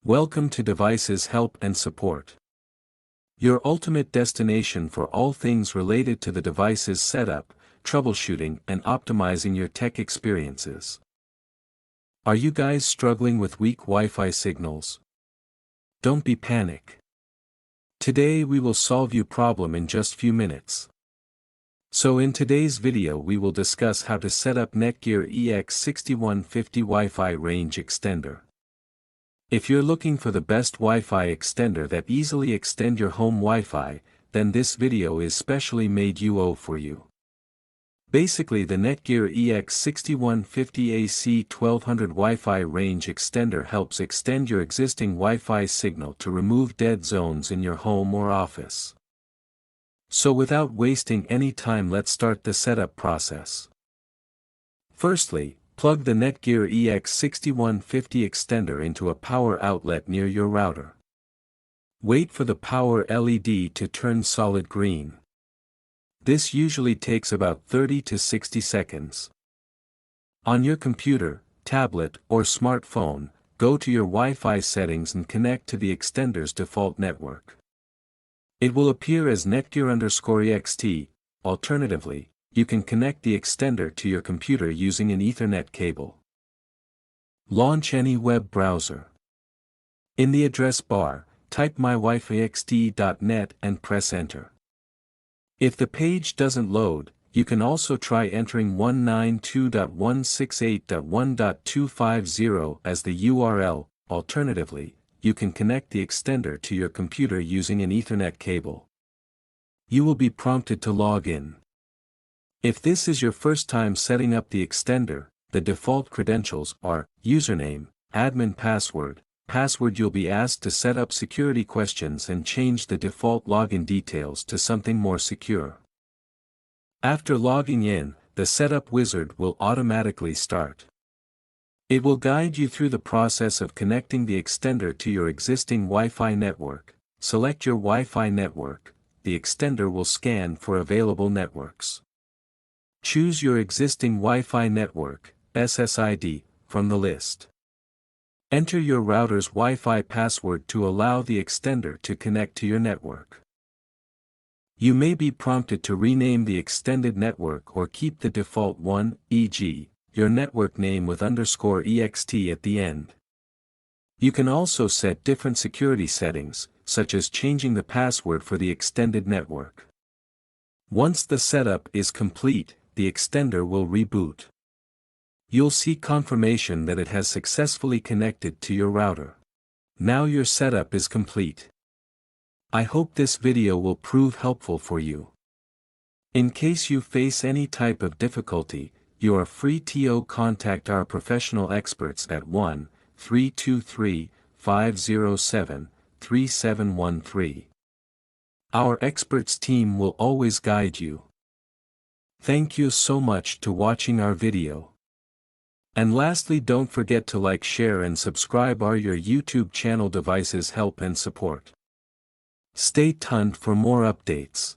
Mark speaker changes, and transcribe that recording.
Speaker 1: Welcome to Devices Help and Support, your ultimate destination for all things related to the device's setup, troubleshooting and optimizing your tech experiences. Are you guys struggling with weak Wi-Fi signals? Don't be panic. Today we will solve your problem in just few minutes. So in today's video we will discuss how to set up NETGEAR EX6150 Wi-Fi range extender. If you're looking for the best Wi-Fi extender that easily extend your home Wi-Fi, then this video is specially made for you. Basically, the NETGEAR EX6150 AC1200 Wi-Fi range extender helps extend your existing Wi-Fi signal to remove dead zones in your home or office. So without wasting any time, let's start the setup process. Firstly, plug the NETGEAR EX6150 extender into a power outlet near your router. Wait for the power LED to turn solid green. This usually takes about 30 to 60 seconds. On your computer, tablet, or smartphone, go to your Wi-Fi settings and connect to the extender's default network. It will appear as NETGEAR_EXT. Alternatively, you can connect the extender to your computer using an Ethernet cable. Launch any web browser. In the address bar, type mywifixt.net and press enter. If the page doesn't load, you can also try entering 192.168.1.250 as the URL. Alternatively, you can connect the extender to your computer using an Ethernet cable. You will be prompted to log in. If this is your first time setting up the extender, the default credentials are username, admin password. You'll be asked to set up security questions and change the default login details to something more secure. After logging in, the setup wizard will automatically start. It will guide you through the process of connecting the extender to your existing Wi-Fi network. Select your Wi-Fi network. The extender will scan for available networks. Choose your existing Wi-Fi network, SSID, from the list. Enter your router's Wi-Fi password to allow the extender to connect to your network. You may be prompted to rename the extended network or keep the default one, e.g., your network name with _ext at the end. You can also set different security settings, such as changing the password for the extended network. Once the setup is complete, the extender will reboot. You'll see confirmation that it has successfully connected to your router. Now your setup is complete. I hope this video will prove helpful for you. In case you face any type of difficulty, you are free to contact our professional experts at 1-323-507-3713. Our experts team will always guide you. Thank you so much for watching our video. And lastly, don't forget to like, share and subscribe our YouTube channel Devices Help and Support. Stay tuned for more updates.